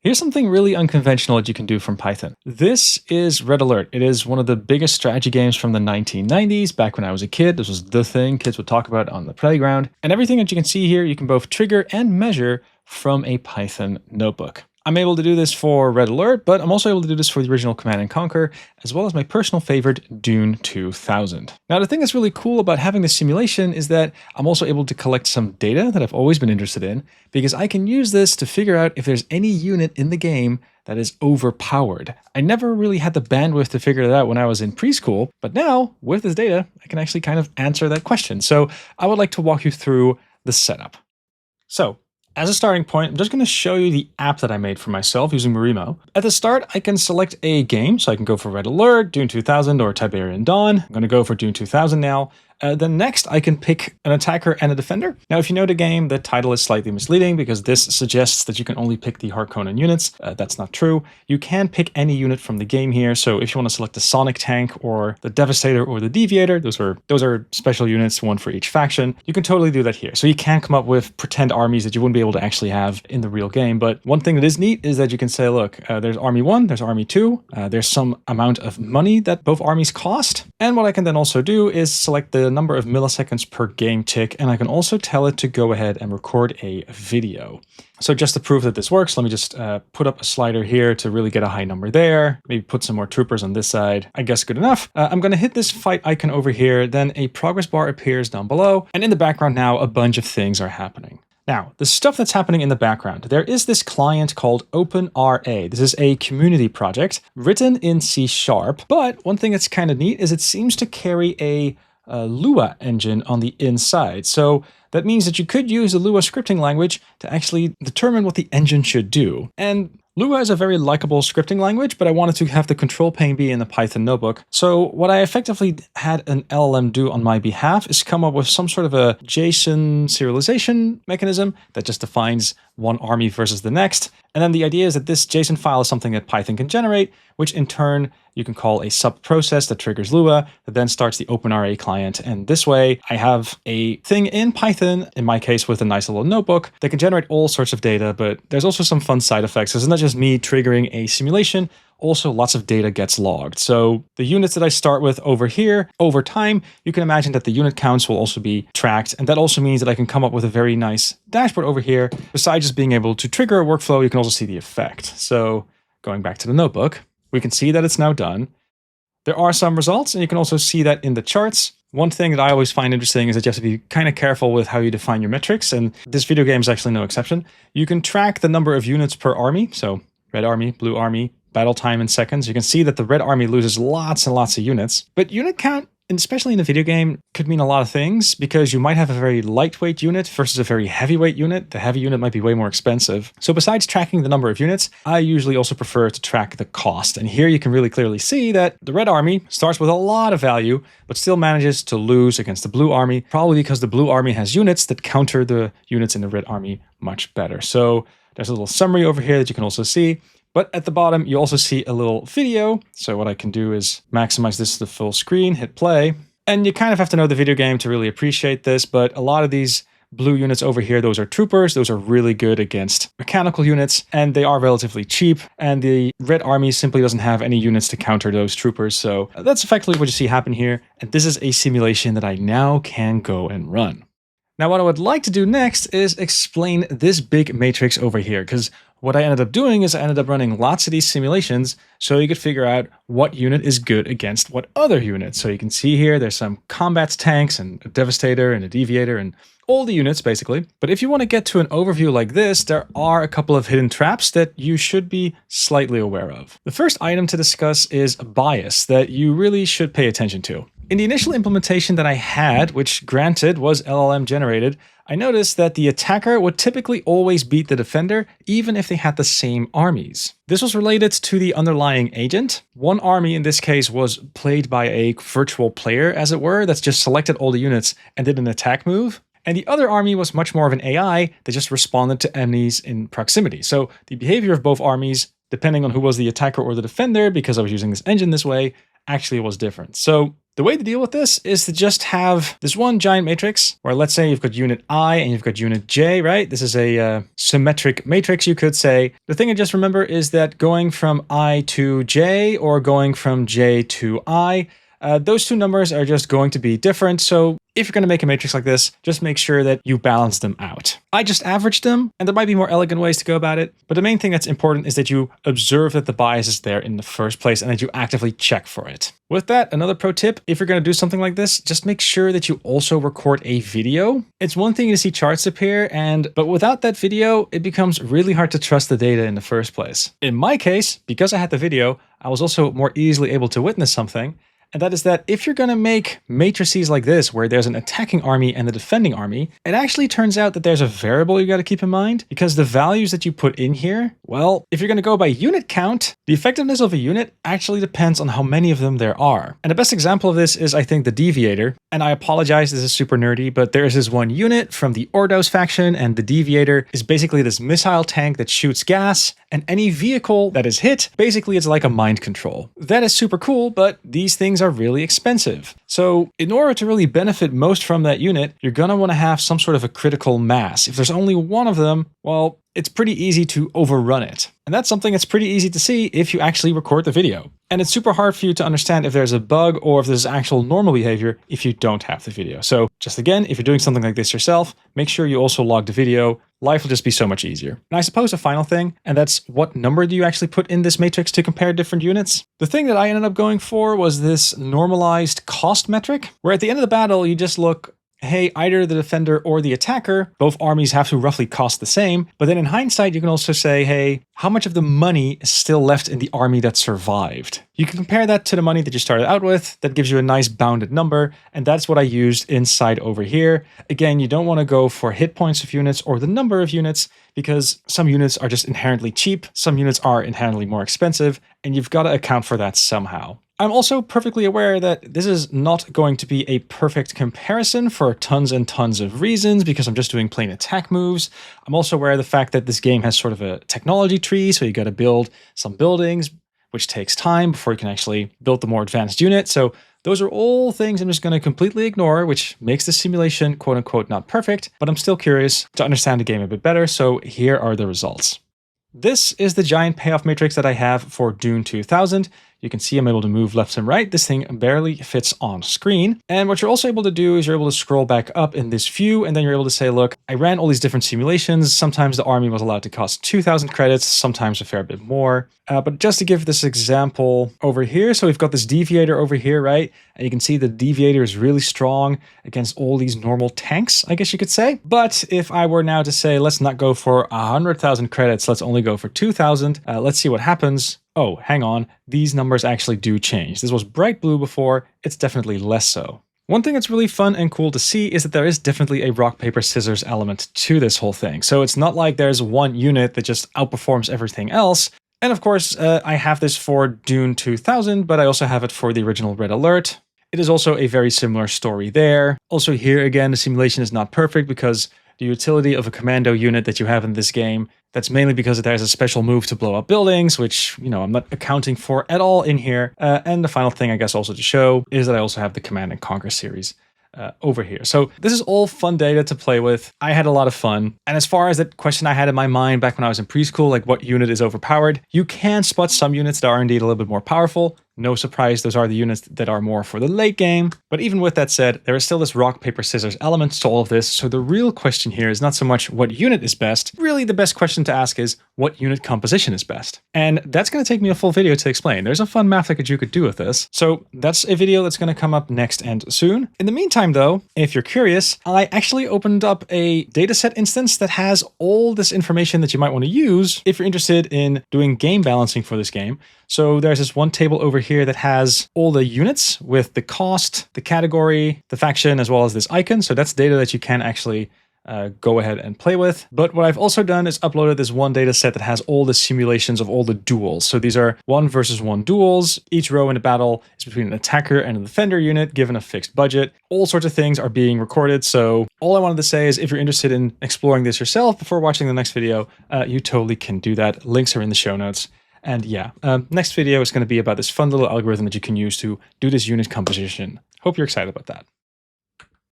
Here's something really unconventional that you can do from Python. This is Red Alert. It is one of the biggest strategy games from the 1990s. Back when I was a kid, this was the thing kids would talk about on the playground. And everything that you can see here, you can both trigger and measure from a Python notebook. I'm able to do this for Red Alert, but I'm also able to do this for the original Command & Conquer, as well as my personal favorite, Dune 2000. Now, the thing that's really cool about having this simulation is that I'm also able to collect some data that I've always been interested in, because I can use this to figure out if there's any unit in the game that is overpowered. I never really had the bandwidth to figure that out when I was in preschool, but now, with this data, I can actually kind of answer that question. So I would like to walk you through the setup. So, as a starting point, I'm just going to show you the app that I made for myself using Marimo. At the start, I can select a game, so I can go for Red Alert, Dune 2000, or Tiberian Dawn. I'm going to go for Dune 2000 now. Then next, I can pick an attacker and a defender. Now, if you know the game, the title is slightly misleading because this suggests that you can only pick the Harkonnen units. That's not true. You can pick any unit from the game here. So if you want to select the Sonic Tank or the Devastator or the Deviator, those are special units, one for each faction. You can totally do that here. So you can come up with pretend armies that you wouldn't be able to actually have in the real game. But one thing that is neat is that you can say, look, there's Army 1, there's Army 2, there's some amount of money that both armies cost. And what I can then also do is select the number of milliseconds per game tick, and I can also tell it to go ahead and record a video. So just to prove that this works, let me just put up a slider here to really get a high number there. Maybe put some more troopers on this side. I guess good enough. I'm going to hit this fight icon over here, then a progress bar appears down below, and in the background now a bunch of things are happening. Now, the stuff that's happening in the background, there is this client called OpenRA. This is a community project written in C#, but one thing that's kind of neat is it seems to carry a Lua engine on the inside. So that means that you could use the Lua scripting language to actually determine what the engine should do. And Lua is a very likable scripting language, but I wanted to have the control pane be in the Python notebook. So what I effectively had an LLM do on my behalf is come up with some sort of a JSON serialization mechanism that just defines one army versus the next. And then the idea is that this JSON file is something that Python can generate, which in turn you can call a sub-process that triggers Lua, that then starts the OpenRA client. And this way I have a thing in Python, in my case with a nice little notebook, that can generate all sorts of data, but there's also some fun side effects. It's not just me triggering a simulation, also lots of data gets logged. So the units that I start with over here, over time, you can imagine that the unit counts will also be tracked. And that also means that I can come up with a very nice dashboard over here. Besides just being able to trigger a workflow, you can also see the effect. So going back to the notebook, we can see that it's now done. There are some results, and you can also see that in the charts. One thing that I always find interesting is that you have to be kind of careful with how you define your metrics, and this video game is actually no exception. You can track the number of units per army, so red army, blue army, battle time in seconds. You can see that the red army loses lots and lots of units, but unit count, especially in a video game, could mean a lot of things because you might have a very lightweight unit versus a very heavyweight unit. The heavy unit might be way more expensive. So besides tracking the number of units, I usually also prefer to track the cost. And here you can really clearly see that the red army starts with a lot of value, but still manages to lose against the blue army, probably because the blue army has units that counter the units in the red army much better. So there's a little summary over here that you can also see. But at the bottom, you also see a little video. So what I can do is maximize this to the full screen, hit play. And you kind of have to know the video game to really appreciate this. But a lot of these blue units over here, those are troopers. Those are really good against mechanical units, and they are relatively cheap. And the red army simply doesn't have any units to counter those troopers. So that's effectively what you see happen here. And this is a simulation that I now can go and run. Now, what I would like to do next is explain this big matrix over here, because what I ended up doing is I ended up running lots of these simulations so you could figure out what unit is good against what other unit. So you can see here, there's some combat tanks and a Devastator and a Deviator and all the units basically. But if you want to get to an overview like this, there are a couple of hidden traps that you should be slightly aware of. The first item to discuss is a bias that you really should pay attention to. In the initial implementation that I had, which granted was LLM generated, I noticed that the attacker would typically always beat the defender, even if they had the same armies. This was related to the underlying agent. One army in this case was played by a virtual player, as it were, that's just selected all the units and did an attack move. And the other army was much more of an AI that just responded to enemies in proximity. So the behavior of both armies, depending on who was the attacker or the defender, because I was using this engine this way, actually was different. So The way to deal with this is to just have this one giant matrix where, let's say you've got unit I and you've got unit J, right? This is a symmetric matrix, you could say. The thing to just remember is that going from I to J or going from J to I, those two numbers are just going to be different. So if you're going to make a matrix like this, just make sure that you balance them out. I just averaged them, and there might be more elegant ways to go about it, but the main thing that's important is that you observe that the bias is there in the first place and that you actively check for it. With that, another pro tip, if you're going to do something like this, just make sure that you also record a video. It's one thing to see charts appear, but without that video, it becomes really hard to trust the data in the first place. In my case, because I had the video, I was also more easily able to witness something. And that is that if you're going to make matrices like this, where there's an attacking army and a defending army, it actually turns out that there's a variable you got to keep in mind, because the values that you put in here, well, if you're going to go by unit count, the effectiveness of a unit actually depends on how many of them there are. And the best example of this is, I think, the Deviator. And I apologize, this is super nerdy, but there is this one unit from the Ordos faction, and the Deviator is basically this missile tank that shoots gas, and any vehicle that is hit, basically it's like a mind control. That is super cool, but these things are really expensive. So in order to really benefit most from that unit, you're going to want to have some sort of a critical mass. If there's only one of them, well, it's pretty easy to overrun it. And that's something that's pretty easy to see if you actually record the video. And it's super hard for you to understand if there's a bug or if there's actual normal behavior if you don't have the video. So just again, if you're doing something like this yourself, make sure you also log the video. Life will just be so much easier. And I suppose a final thing, and that's what number do you actually put in this matrix to compare different units? The thing that I ended up going for was this normalized cost metric, where at the end of the battle, you just look, hey, either the defender or the attacker, both armies have to roughly cost the same. But then in hindsight, you can also say, hey, how much of the money is still left in the army that survived? You can compare that to the money that you started out with. That gives you a nice bounded number. And that's what I used inside over here. Again, you don't want to go for hit points of units or the number of units, because some units are just inherently cheap. Some units are inherently more expensive, and you've got to account for that somehow. I'm also perfectly aware that this is not going to be a perfect comparison for tons and tons of reasons, because I'm just doing plain attack moves. I'm also aware of the fact that this game has sort of a technology tree, so you got to build some buildings, which takes time before you can actually build the more advanced unit. So those are all things I'm just going to completely ignore, which makes the simulation quote unquote not perfect, but I'm still curious to understand the game a bit better, so here are the results. This is the giant payoff matrix that I have for Dune 2000. You can see I'm able to move left and right. This thing barely fits on screen. And what you're also able to do is you're able to scroll back up in this view, and then you're able to say, look, I ran all these different simulations. Sometimes the army was allowed to cost 2,000 credits, sometimes a fair bit more. But just to give this example over here, so we've got this Deviator over here, right? And you can see the Deviator is really strong against all these normal tanks, I guess you could say. But if I were now to say, let's not go for 100,000 credits, let's only go for 2,000, let's see what happens. Oh, hang on, these numbers actually do change. This was bright blue before, it's definitely less so. One thing that's really fun and cool to see is that there is definitely a rock, paper, scissors element to this whole thing. So it's not like there's one unit that just outperforms everything else. And of course, I have this for Dune 2000, but I also have it for the original Red Alert. It is also a very similar story there. Also here again, the simulation is not perfect because the utility of a commando unit that you have in this game, that's mainly because there's a special move to blow up buildings, which, you know, I'm not accounting for at all in here. And the final thing, I guess, also to show is that I also have the Command and Conquer series over here. So this is all fun data to play with. I had a lot of fun. And as far as that question I had in my mind back when I was in preschool, like what unit is overpowered, you can spot some units that are indeed a little bit more powerful. No surprise, those are the units that are more for the late game. But even with that said, there is still this rock, paper, scissors element to all of this. So the real question here is not so much what unit is best. Really, the best question to ask is what unit composition is best. And that's going to take me a full video to explain. There's a fun math that you could do with this. So that's a video that's going to come up next and soon. In the meantime, though, if you're curious, I actually opened up a dataset instance that has all this information that you might want to use if you're interested in doing game balancing for this game. So there's this one table over here that has all the units with the cost, the category, the faction, as well as this icon. So that's data that you can actually go ahead and play with. But what I've also done is uploaded this one data set that has all the simulations of all the duels. So these are 1-versus-1 duels. Each row in a battle is between an attacker and a defender unit given a fixed budget. All sorts of things are being recorded. So all I wanted to say is if you're interested in exploring this yourself before watching the next video, you totally can do that. Links are in the show notes. And yeah, next video is going to be about this fun little algorithm that you can use to do this unit composition. Hope you're excited about that.